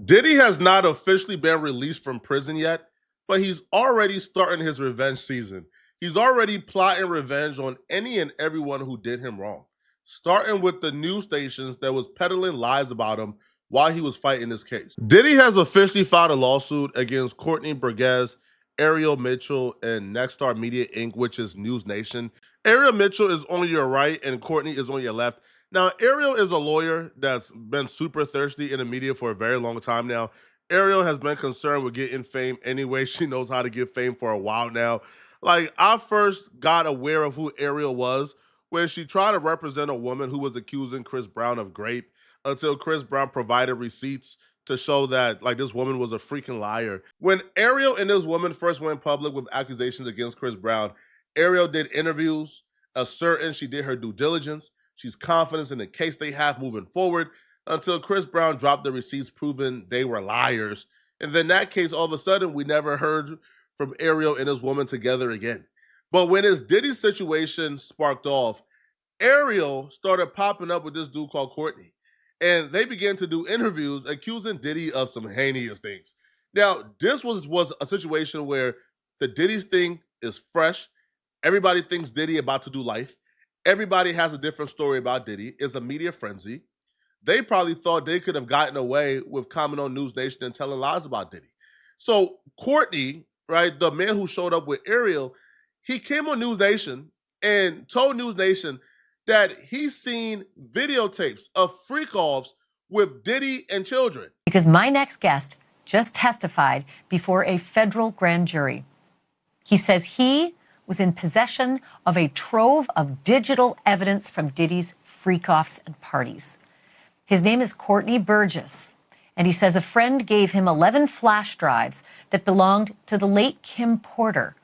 Diddy has not officially been released from prison yet, but he's already starting his revenge season. He's already plotting revenge on any and everyone who did him wrong, starting with the news stations that was peddling lies about him while he was fighting this case. Diddy has officially filed a lawsuit against Courtney Burgess, Ariel Mitchell, and Nexstar Media Inc., which is News Nation. Ariel Mitchell is on your right and Courtney is on your left. Now, Ariel is a lawyer that's been super thirsty in the media for a very long time now. Ariel has been concerned with getting fame anyway. She knows how to get fame for a while now. Like, I first got aware of who Ariel was when she tried to represent a woman who was accusing Chris Brown of rape until Chris Brown provided receipts to show that, like, this woman was a freaking liar. When Ariel and this woman first went public with accusations against Chris Brown, Ariel did interviews asserting she did her due diligence. She's confident in the case they have moving forward until Chris Brown dropped the receipts proving they were liars. And then that case, all of a sudden, we never heard from Ariel and his woman together again. But when his Diddy situation sparked off, Ariel started popping up with this dude called Courtney. And they began to do interviews accusing Diddy of some heinous things. Now, this was a situation where the Diddy thing is fresh. Everybody thinks Diddy about to do life. Everybody has a different story about Diddy. It's a media frenzy. They probably thought they could have gotten away with coming on News Nation and telling lies about Diddy. So Courtney, right, the man who showed up with Ariel, he came on News Nation and told News Nation that he's seen videotapes of freak-offs with Diddy and children. Because my next guest just testified before a federal grand jury. He says he was in possession of a trove of digital evidence from Diddy's freak-offs and parties. His name is Courtney Burgess, and he says a friend gave him 11 flash drives that belonged to the late Kim Porter.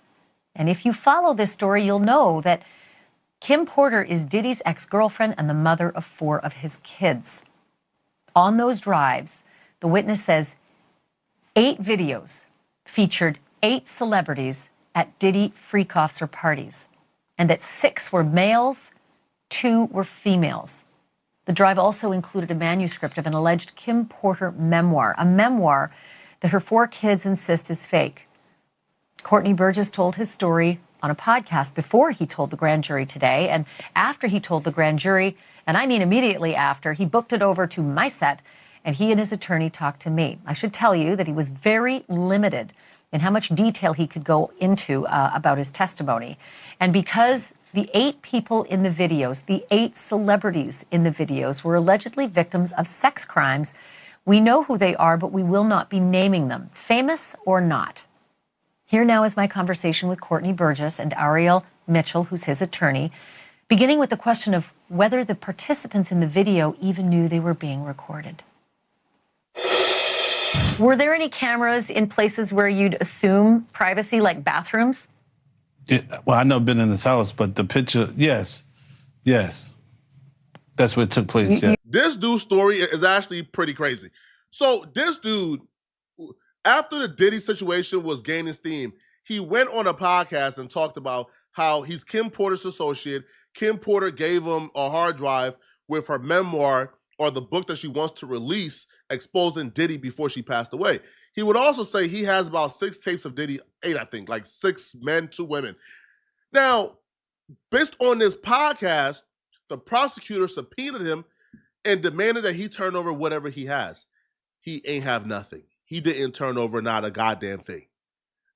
And if you follow this story, you'll know that Kim Porter is Diddy's ex-girlfriend and the mother of 4 of his kids. On those drives, the witness says 8 videos featured 8 celebrities at Diddy freak-offs or parties, and that 6 were males, 2 were females. The drive also included a manuscript of an alleged Kim Porter memoir, a memoir that her 4 kids insist is fake. Courtney Burgess told his story on a podcast before he told the grand jury today, and after he told the grand jury, and I mean immediately after, he booked it over to my set, and he and his attorney talked to me. I should tell you that he was very limited in how much detail he could go into about his testimony. And because the 8 people in the videos, the 8 celebrities in the videos were allegedly victims of sex crimes, we know who they are, but we will not be naming them, famous or not. Here now is my conversation with Courtney Burgess and Ariel Mitchell, who's his attorney, beginning with the question of whether the participants in the video even knew they were being recorded. Were there any cameras in places where you'd assume privacy, like bathrooms? Well, I've never been in this house, but the picture, yes. That's where it took place, yeah. This dude's story is actually pretty crazy. So this dude, after the Diddy situation was gaining steam, he went on a podcast and talked about how he's Kim Porter's associate. Kim Porter gave him a hard drive with her memoir or the book that she wants to release exposing Diddy before she passed away. He would also say he has about 6 tapes of Diddy, 8, I think, like 6 men, 2 women. Now, based on this podcast, the prosecutor subpoenaed him and demanded that he turn over whatever he has. He ain't have nothing. He didn't turn over not a goddamn thing.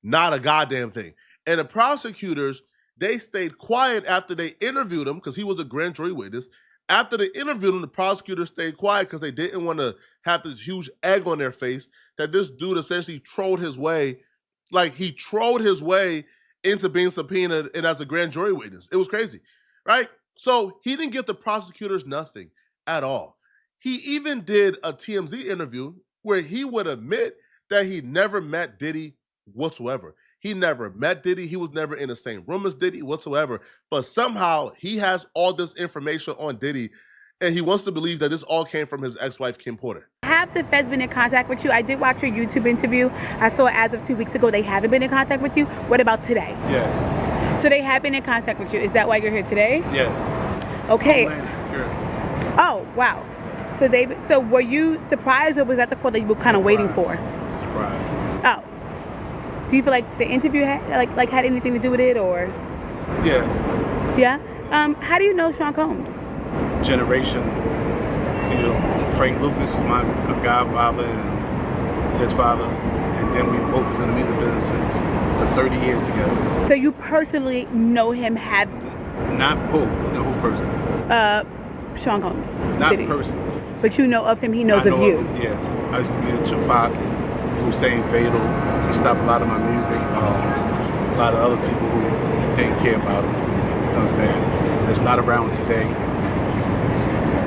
Not a goddamn thing. And the prosecutors, they stayed quiet after they interviewed him because he was a grand jury witness. After they interviewed him, the prosecutors stayed quiet because they didn't want to have this huge egg on their face that this dude essentially trolled his way, like he trolled his way into being subpoenaed and as a grand jury witness. It was crazy, right? So he didn't give the prosecutors nothing at all. He even did a TMZ interview where he would admit that he never met Diddy whatsoever. He never met Diddy. He was never in the same room as Diddy whatsoever. But somehow he has all this information on Diddy, and he wants to believe that this all came from his ex-wife, Kim Porter. Have the feds been in contact with you? I did watch your YouTube interview. I saw as of 2 weeks ago they haven't been in contact with you. What about today? Yes. So they have been in contact with you. Is that why you're here today? Yes. Okay. Homeland Security. Oh, wow. So were you surprised, or was that the call that you were kind of waiting for? Surprise. Oh. Do you feel like the interview had had anything to do with it, or? Yes. Yeah. How do you know Sean Combs? Generation. You know, Frank Lucas was my godfather and his father, and then we both was in the music business for 30 years together. So you personally know him? Not who personally. Sean Combs. Not personally. But you know of him. He knows of you. Yeah. I used to be with Tupac, Hussein Fatal. He stopped a lot of my music. A lot of other people who didn't care about him. You understand? That's not around today.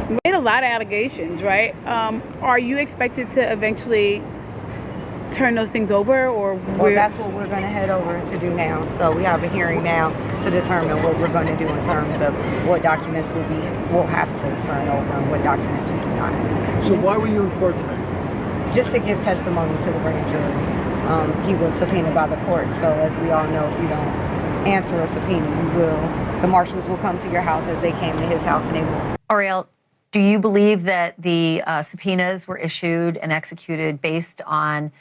You made a lot of allegations, right? Are you expected to eventually turn those things over, or? Well, that's what we're going to head over to do now. So we have a hearing now to determine what we're going to do in terms of what documents we'll have to turn over and what documents we do not have. So why were you in court today? Just to give testimony to the grand jury. He was subpoenaed by the court, so as we all know, if you don't answer a subpoena, the marshals will come to your house as they came to his house, and they will. Ariel, do you believe that the subpoenas were issued and executed based on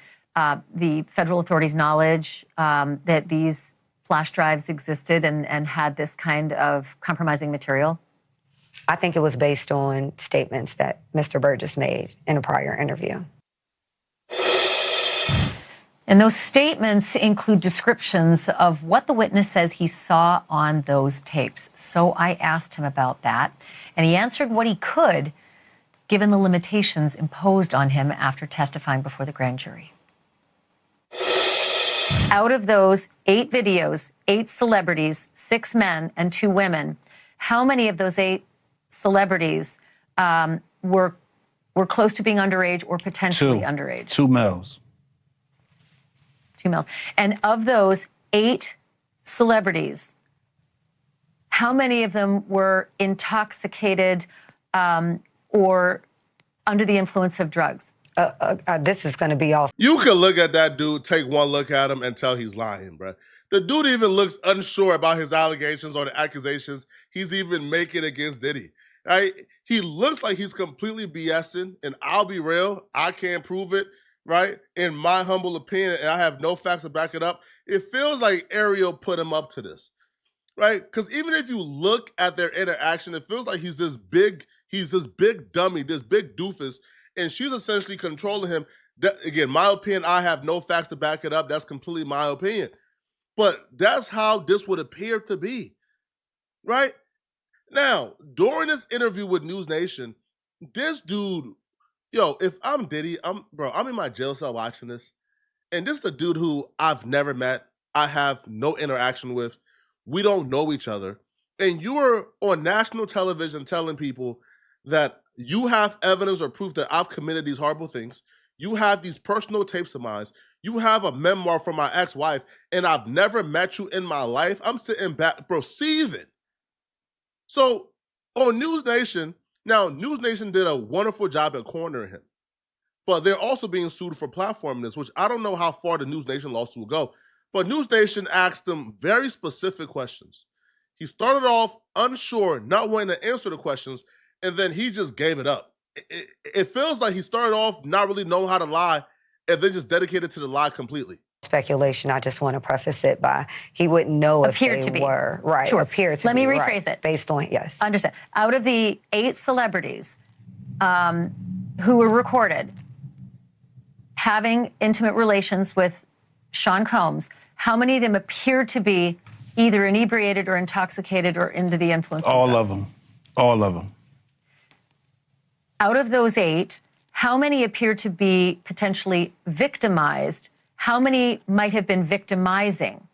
the federal authorities' knowledge that these flash drives existed and had this kind of compromising material? I think it was based on statements that Mr. Burgess made in a prior interview. And those statements include descriptions of what the witness says he saw on those tapes. So I asked him about that, and he answered what he could, given the limitations imposed on him after testifying before the grand jury. Out of those 8 videos, 8 celebrities, 6 men and 2 women, how many of those 8 celebrities were close to being underage or potentially underage? 2 males. 2 males. And of those 8 celebrities, how many of them were intoxicated or under the influence of drugs? This is going to be off. You could look at that dude, take one look at him, and tell he's lying, bro. The dude even looks unsure about his allegations or the accusations he's even making against Diddy. Right? He looks like he's completely BSing, and I'll be real, I can't prove it, right? In my humble opinion, and I have no facts to back it up, it feels like Ariel put him up to this, right? Because even if you look at their interaction, it feels like he's this big dummy, this big doofus, and she's essentially controlling him. Again, my opinion, I have no facts to back it up. That's completely my opinion. But that's how this would appear to be, right? Now, during this interview with News Nation, this dude, if I'm Diddy, I'm in my jail cell watching this, and this is a dude who I've never met, I have no interaction with, we don't know each other, and you are on national television telling people that you have evidence or proof that I've committed these horrible things, you have these personal tapes of mine, you have a memoir from my ex-wife, and I've never met you in my life. I'm sitting back, bro, seething. So on News Nation, now News Nation did a wonderful job at cornering him, but they're also being sued for platforming this, which I don't know how far the News Nation lawsuit will go, but News Nation asked them very specific questions. He started off unsure, not wanting to answer the questions, and then he just gave it up. It feels like he started off not really knowing how to lie and then just dedicated to the lie completely. Speculation. I just want to preface it by he wouldn't know if they were right. Sure. Appeared to Let be me rephrase right, it. Based on yes. Understand. Out of the 8 celebrities who were recorded having intimate relations with Sean Combs, how many of them appeared to be either inebriated or intoxicated or under the influence of drugs? All of them. All of them. Out of those 8, how many appear to be potentially victimized? How many might have been victimizing?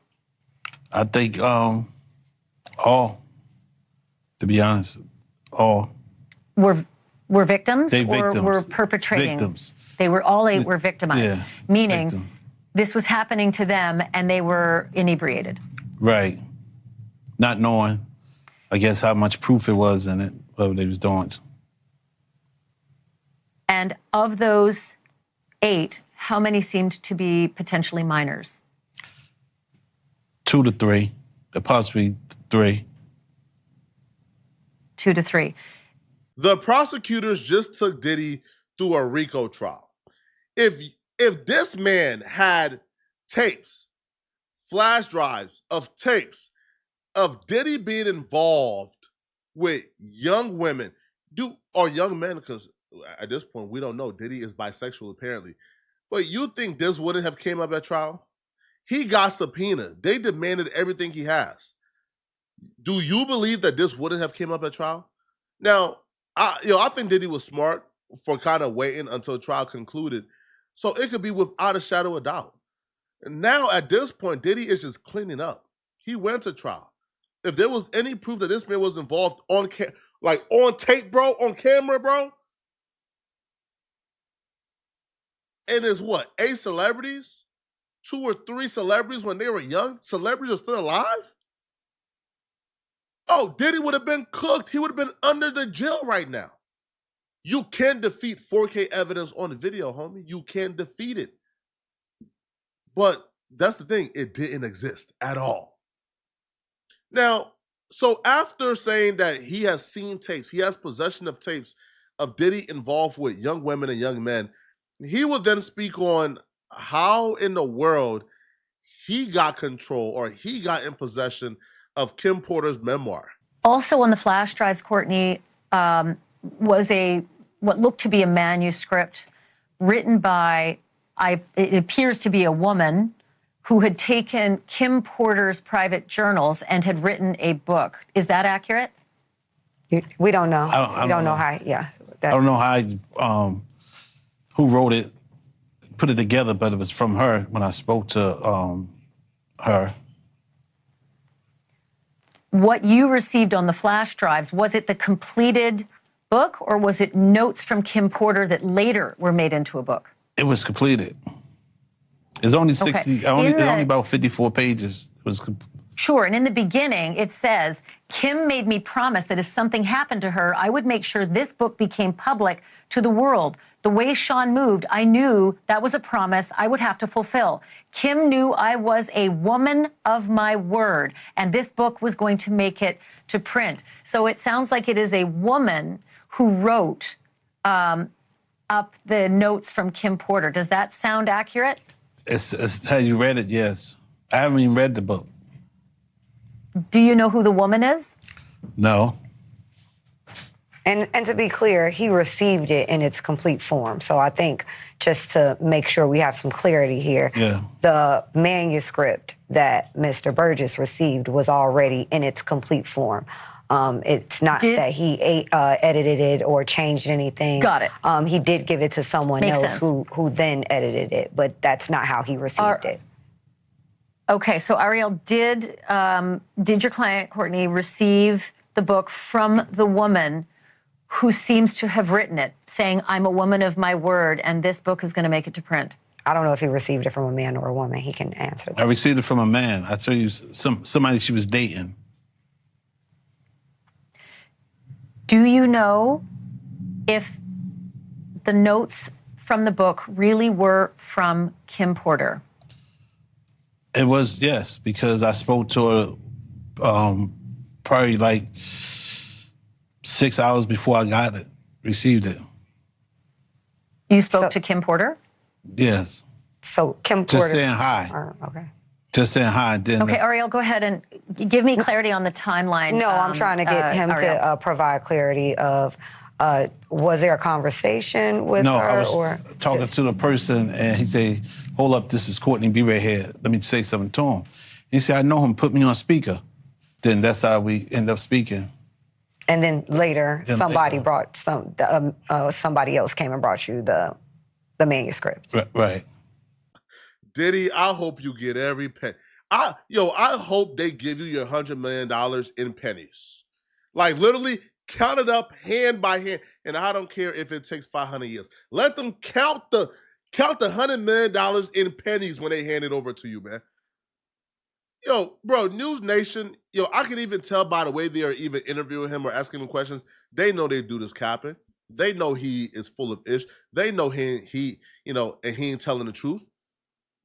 I think all, to be honest, all. Were victims They or victims. were perpetrating? Victims. They were all 8 were victimized, Yeah, meaning victim. this was happening to them and they were inebriated. Right. Not knowing, I guess, how much proof it was in it, what they was doing. And of those 8, how many seemed to be potentially minors? 2 to 3, possibly 3. 2 to 3. The prosecutors just took Diddy through a RICO trial. If this man had tapes, flash drives of tapes of Diddy being involved with young women, or young men, because at this point we don't know. Diddy is bisexual apparently. But you think this wouldn't have came up at trial? He got subpoenaed. They demanded everything he has. Do you believe that this wouldn't have came up at trial? Now, I think Diddy was smart for kind of waiting until trial concluded, so it could be without a shadow of doubt. And now at this point, Diddy is just cleaning up. He went to trial. If there was any proof that this man was involved on tape, bro, on camera, bro, and it's what, 8 celebrities? 2 or 3 celebrities when they were young? Celebrities are still alive? Oh, Diddy would have been cooked. He would have been under the jail right now. You can defeat 4K evidence on the video, homie. You can defeat it. But that's the thing. It didn't exist at all. Now, so after saying that he has seen tapes, he has possession of tapes of Diddy involved with young women and young men, he would then speak on how in the world he got control or he got in possession of Kim Porter's memoir. Also on the flash drives, Courtney, was what looked to be a manuscript written by, it appears to be a woman who had taken Kim Porter's private journals and had written a book. Is that accurate? We don't know. I don't know how. Yeah. I don't know how. Who wrote it, put it together, but it was from her when I spoke to her. What you received on the flash drives, was it the completed book or was it notes from Kim Porter that later were made into a book? It was completed. It's only 60, Okay. only about 54 pages. It was Sure, and in the beginning, it says, Kim made me promise that if something happened to her, I would make sure this book became public to the world. The way Sean moved, I knew that was a promise I would have to fulfill. Kim knew I was a woman of my word, and this book was going to make it to print. So it sounds like it is a woman who wrote up the notes from Kim Porter. Does that sound accurate? It's how you read it, yes. I haven't even read the book. Do you know who the woman is? No. And to be clear, he received it in its complete form. So I think just to make sure we have some clarity here, the manuscript that Mr. Burgess received was already in its complete form. It's not that he edited it or changed anything. Got it. He did give it to someone else who then edited it, but that's not how he received it. Okay, so Ariel, did your client, Courtney, receive the book from the woman who seems to have written it, saying, I'm a woman of my word, and this book is going to make it to print? I don't know if he received it from a man or a woman. He can answer that. I received it from a man. I tell you, somebody she was dating. Do you know if the notes from the book really were from Kim Porter? It was, yes, because I spoke to her probably like 6 hours before I received it. You spoke to Kim Porter? Yes. So Kim Porter. Just saying hi. Okay. Just saying hi. Okay, Ariel, go ahead and give me clarity on the timeline. No, I'm trying to get him to provide clarity of, was there a conversation with her? No, I was talking to the person, and he said, hold up, this is Courtney, be right here. Let me say something to him. He said, I know him, put me on speaker. Then that's how we end up speaking. And then later, somebody else came and brought you the manuscript. Right. Diddy, I hope you get every penny. I hope they give you your $100 million in pennies. Like literally count it up hand by hand. And I don't care if it takes 500 years. Let them count the $100 million in pennies when they hand it over to you, man. Yo, bro, News Nation, I can even tell by the way they are even interviewing him or asking him questions, they know they do this capping. They know he is full of ish. They know he ain't telling the truth.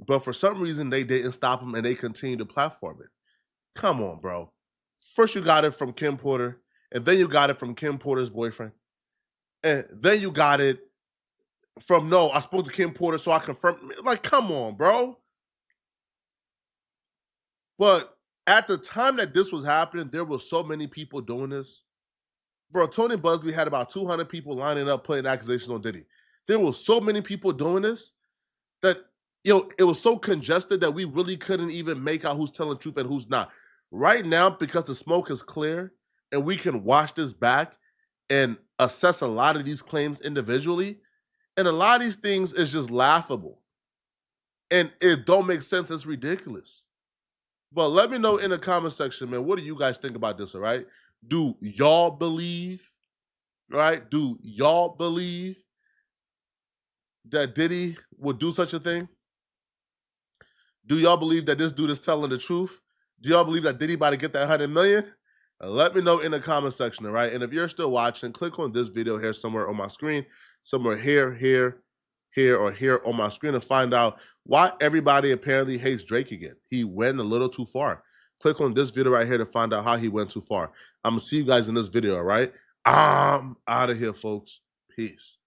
But for some reason, they didn't stop him and they continue to platform it. Come on, bro. First you got it from Kim Porter, and then you got it from Kim Porter's boyfriend. And then you got it from, no, I spoke to Kim Porter, so I confirmed. Like, come on, bro. But at the time that this was happening, there were so many people doing this. Bro, Tony Busby had about 200 people lining up putting accusations on Diddy. There were so many people doing this that, it was so congested that we really couldn't even make out who's telling the truth and who's not. Right now, because the smoke is clear and we can watch this back and assess a lot of these claims individually, and a lot of these things is just laughable. And it don't make sense. It's ridiculous. But let me know in the comment section, man, what do you guys think about this, all right? Do y'all believe, right? Do y'all believe that Diddy would do such a thing? Do y'all believe that this dude is telling the truth? Do y'all believe that Diddy about to get that 100 million? Let me know in the comment section, all right? And if you're still watching, click on this video here somewhere on my screen, somewhere here, or here on my screen, to find out why everybody apparently hates Drake again. He went a little too far. Click on this video right here to find out how he went too far. I'm going to see you guys in this video, all right? I'm out of here, folks. Peace.